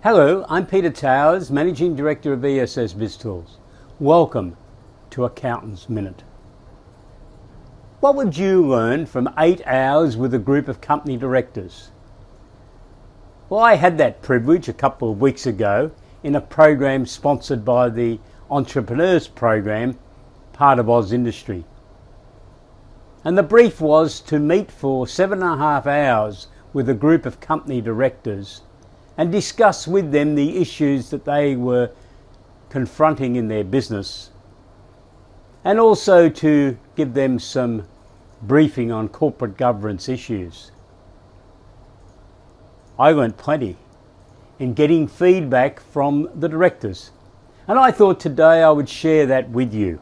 Hello, I'm Peter Towers, Managing Director of ESS BIZTOOLS. Welcome to Accountant's Minute. What would you learn from 8 hours with a group of company directors? Well, I had that privilege a couple of weeks ago in a program sponsored by the Entrepreneurs Program, part of Oz Industry. And the brief was to meet for 7.5 hours with a group of company directors and discuss with them the issues that they were confronting in their business, and also to give them some briefing on corporate governance issues. I learnt plenty in getting feedback from the directors, and I thought today I would share that with you.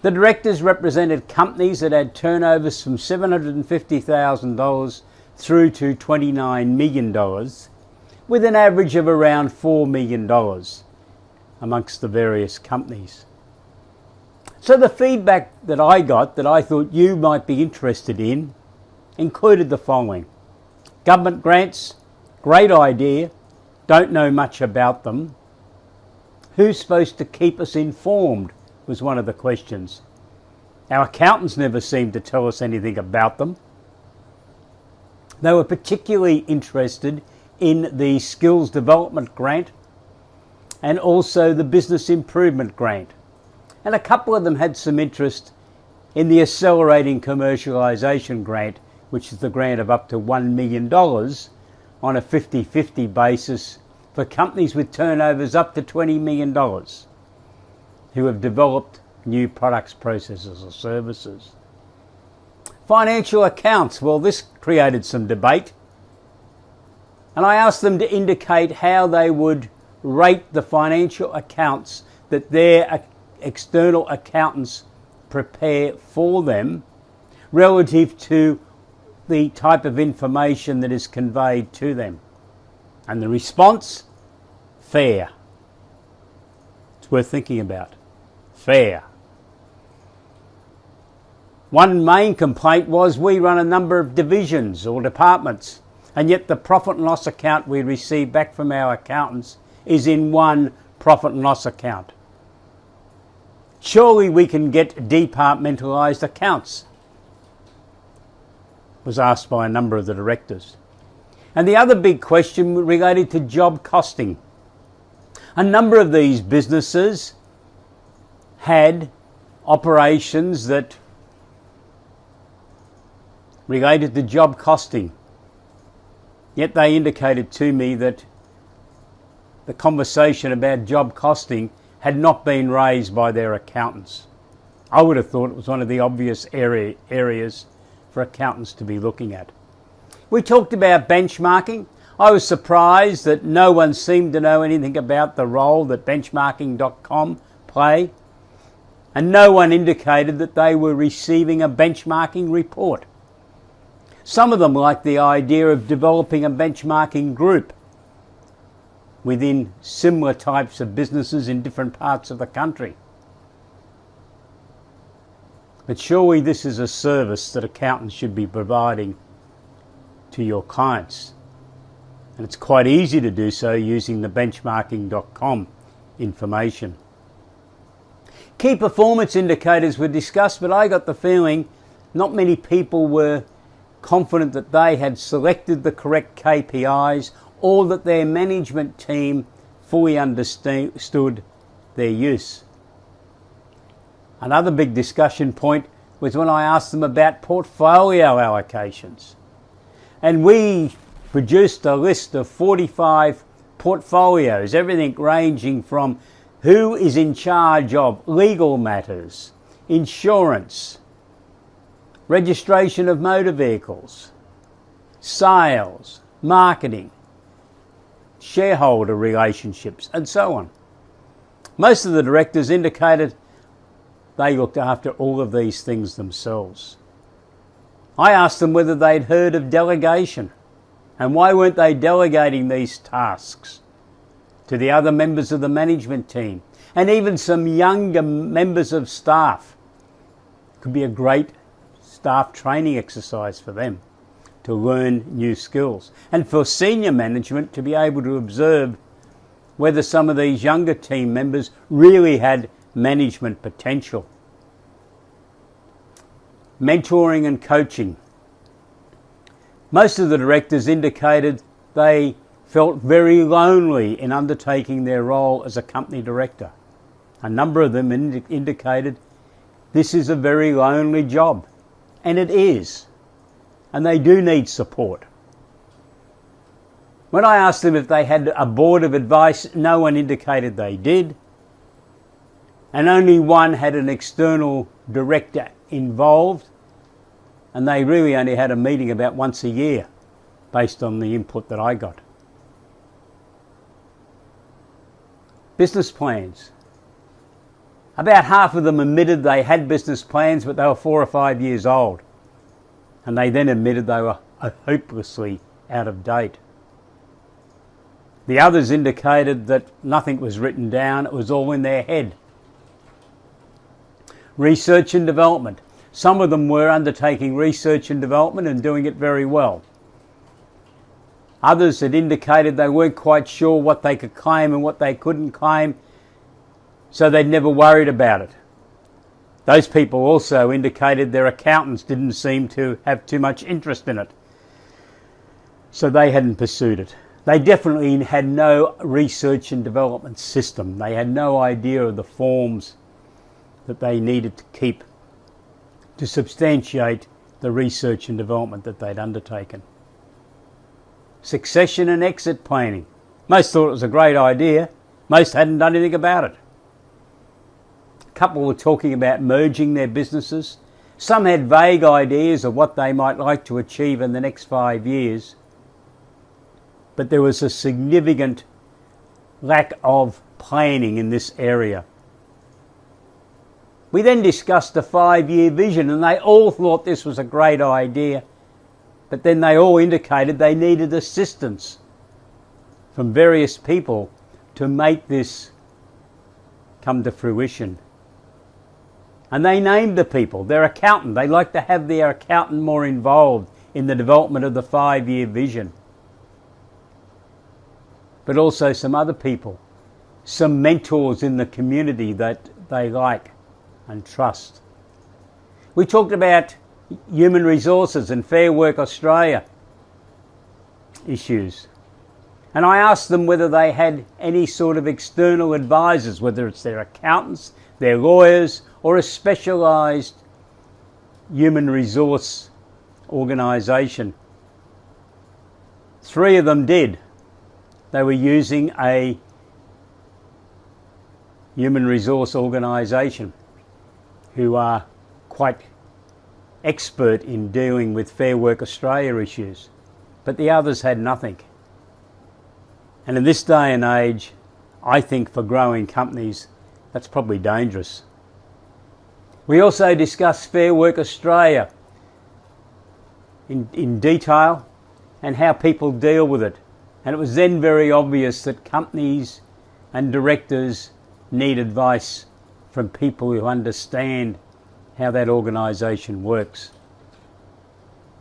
The directors represented companies that had turnovers from $750,000 through to $29 million, with an average of around $4 million amongst the various companies. So the feedback that I got that I thought you might be interested in included the following. Government grants, great idea, don't know much about them. Who's supposed to keep us informed was one of the questions. Our accountants never seemed to tell us anything about them. They were particularly interested in the Skills Development Grant and also the Business Improvement Grant. And a couple of them had some interest in the Accelerating Commercialisation Grant, which is the grant of up to $1 million on a 50-50 basis for companies with turnovers up to $20 million who have developed new products, processes or services. Financial accounts, well, this created some debate, and I asked them to indicate how they would rate the financial accounts that their external accountants prepare for them relative to the type of information that is conveyed to them. And the response? Fair. It's worth thinking about. Fair. One main complaint was we run a number of divisions or departments, and yet the profit and loss account we receive back from our accountants is in one profit and loss account. Surely we can get departmentalised accounts, was asked by a number of the directors. And the other big question related to job costing. A number of these businesses had operations that related to job costing, yet they indicated to me that the conversation about job costing had not been raised by their accountants. I would have thought it was one of the obvious areas for accountants to be looking at. We talked about benchmarking. I was surprised that no one seemed to know anything about the role that benchmarking.com play, and no one indicated that they were receiving a benchmarking report. Some of them liked the idea of developing a benchmarking group within similar types of businesses in different parts of the country. But surely this is a service that accountants should be providing to your clients. And it's quite easy to do so using the benchmarking.com information. Key performance indicators were discussed, but I got the feeling not many people were confident that they had selected the correct KPIs or that their management team fully understood their use. Another big discussion point was when I asked them about portfolio allocations. And we produced a list of 45 portfolios, everything ranging from who is in charge of legal matters, insurance, registration of motor vehicles, sales, marketing, shareholder relationships, and so on. Most of the directors indicated they looked after all of these things themselves. I asked them whether they'd heard of delegation, and why weren't they delegating these tasks to the other members of the management team, and even some younger members of staff. Could be a great staff training exercise for them. to learn new skills, and for senior management to be able to observe whether some of these younger team members really had management potential. Mentoring and coaching. Most of the directors indicated they felt very lonely in undertaking their role as a company director. A number of them indicated this is a very lonely job, and it is, and they do need support. When I asked them if they had a board of advice, no one indicated they did, and only one had an external director involved, and they really only had a meeting about once a year based on the input that I got. Business plans. About half of them admitted they had business plans, but they were 4 or 5 years old, and they then admitted they were hopelessly out of date. The others indicated that nothing was written down, it was all in their head. Research and development. Some of them were undertaking research and development and doing it very well. Others had indicated they weren't quite sure what they could claim and what they couldn't claim, so they'd never worried about it. Those people also indicated their accountants didn't seem to have too much interest in it, so they hadn't pursued it. They definitely had no research and development system. They had no idea of the forms that they needed to keep to substantiate the research and development that they'd undertaken. Succession and exit planning. Most thought it was a great idea. Most hadn't done anything about it. A couple were talking about merging their businesses. Some had vague ideas of what they might like to achieve in the next 5 years. But there was a significant lack of planning in this area. We then discussed the 5-year vision, and they all thought this was a great idea, but then they all indicated they needed assistance from various people to make this come to fruition. And they named the people, their accountant. They like to have their accountant more involved in the development of the 5-year vision. But also some other people, some mentors in the community that they like and trust. We talked about human resources and Fair Work Australia issues. And I asked them whether they had any sort of external advisors, whether it's their accountants, their lawyers, or a specialised human resource organisation. 3 of them did. They were using a human resource organisation who are quite expert in dealing with Fair Work Australia issues, but the others had nothing. And in this day and age, I think for growing companies, that's probably dangerous. We also discussed Fair Work Australia in detail and how people deal with it. And it was then very obvious that companies and directors need advice from people who understand how that organisation works.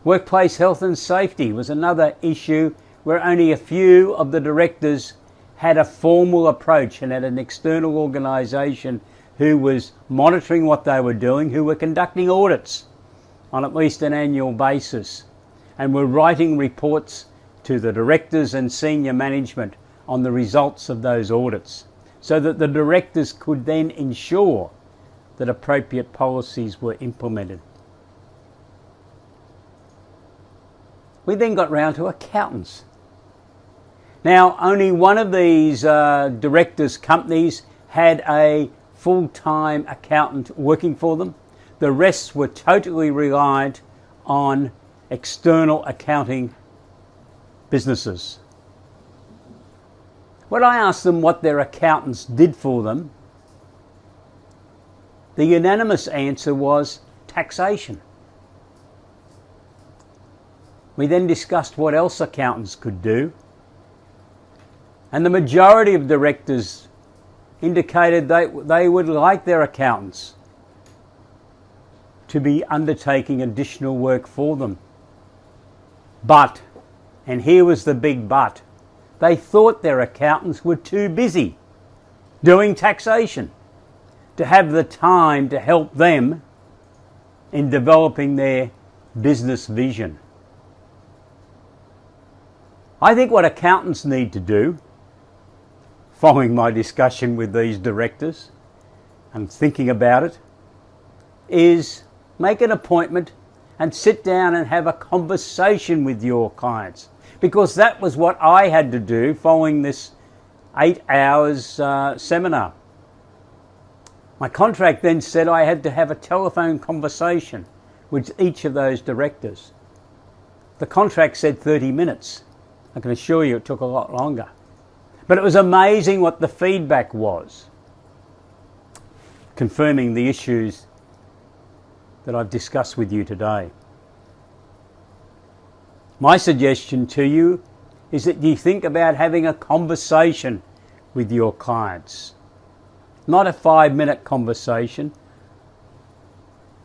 Workplace health and safety was another issue where only a few of the directors had a formal approach and had an external organisation who was monitoring what they were doing, who were conducting audits on at least an annual basis, and were writing reports to the directors and senior management on the results of those audits, so that the directors could then ensure that appropriate policies were implemented. We then got round to accountants. Now, only one of these directors' companies had a full-time accountant working for them. The rest were totally reliant on external accounting businesses. When I asked them what their accountants did for them, the unanimous answer was taxation. We then discussed what else accountants could do, and the majority of directors indicated they would like their accountants to be undertaking additional work for them. But, and here was the big but, they thought their accountants were too busy doing taxation to have the time to help them in developing their business vision. I think what accountants need to do, following my discussion with these directors and thinking about it, is make an appointment and sit down and have a conversation with your clients. Because that was what I had to do following this 8 hours seminar. My contract then said I had to have a telephone conversation with each of those directors. The contract said 30 minutes. I can assure you it took a lot longer. But it was amazing what the feedback was, confirming the issues that I've discussed with you today. My suggestion to you is that you think about having a conversation with your clients. Not a 5-minute conversation,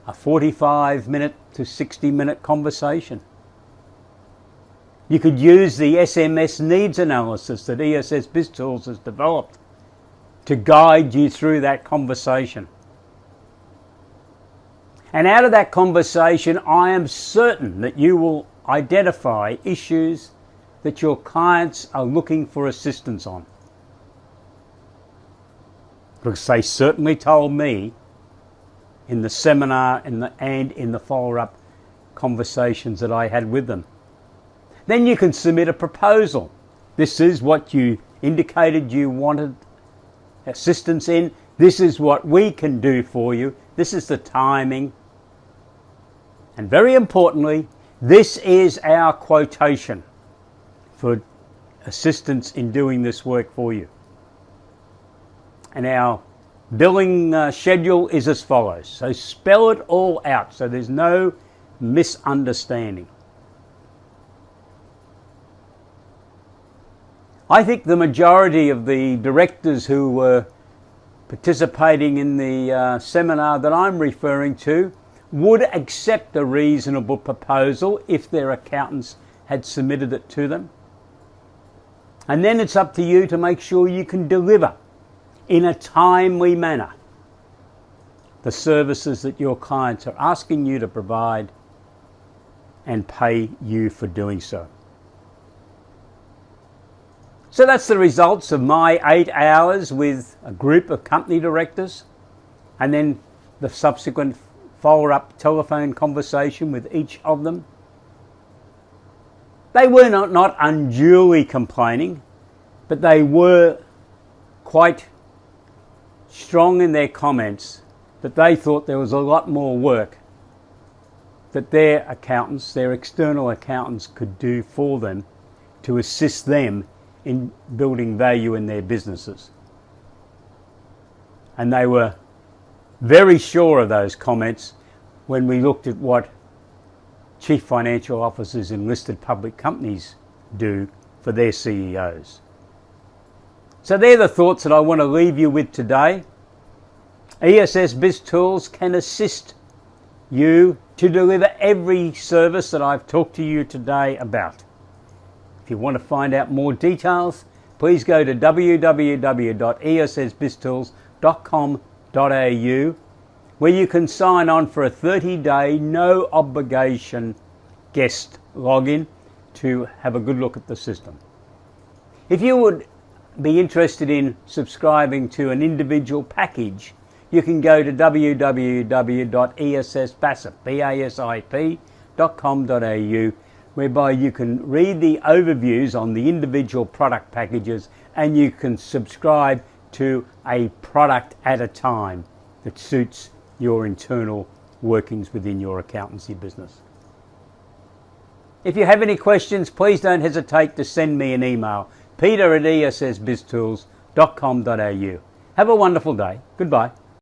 a 45-minute to 60-minute conversation. You could use the SMS needs analysis that ESS BIZTOOLS has developed to guide you through that conversation. And out of that conversation, I am certain that you will identify issues that your clients are looking for assistance on. Because they certainly told me in the seminar and in the follow-up conversations that I had with them. Then you can submit a proposal. This is what you indicated you wanted assistance in. This is what we can do for you. This is the timing. And very importantly, this is our quotation for assistance in doing this work for you. And our billing schedule is as follows. So spell it all out so there's no misunderstanding. I think the majority of the directors who were participating in the seminar that I'm referring to would accept a reasonable proposal if their accountants had submitted it to them. And then it's up to you to make sure you can deliver in a timely manner the services that your clients are asking you to provide and pay you for doing so. So that's the results of my 8 hours with a group of company directors, and then the subsequent follow-up telephone conversation with each of them. They were not unduly complaining, but they were quite strong in their comments that they thought there was a lot more work that their accountants, their external accountants, could do for them to assist them in building value in their businesses. And they were very sure of those comments when we looked at what chief financial officers in listed public companies do for their CEOs. So they're the thoughts that I want to leave you with today. ESS BIZTOOLS can assist you to deliver every service that I've talked to you today about. If you want to find out more details, please go to www.essbiztools.com.au, where you can sign on for a 30-day no obligation guest login to have a good look at the system. If you would be interested in subscribing to an individual package, you can go to www.essbasip.com.au, whereby you can read the overviews on the individual product packages, and you can subscribe to a product at a time that suits your internal workings within your accountancy business. If you have any questions, please don't hesitate to send me an email, peter@essbiztools.com.au. Have a wonderful day. Goodbye.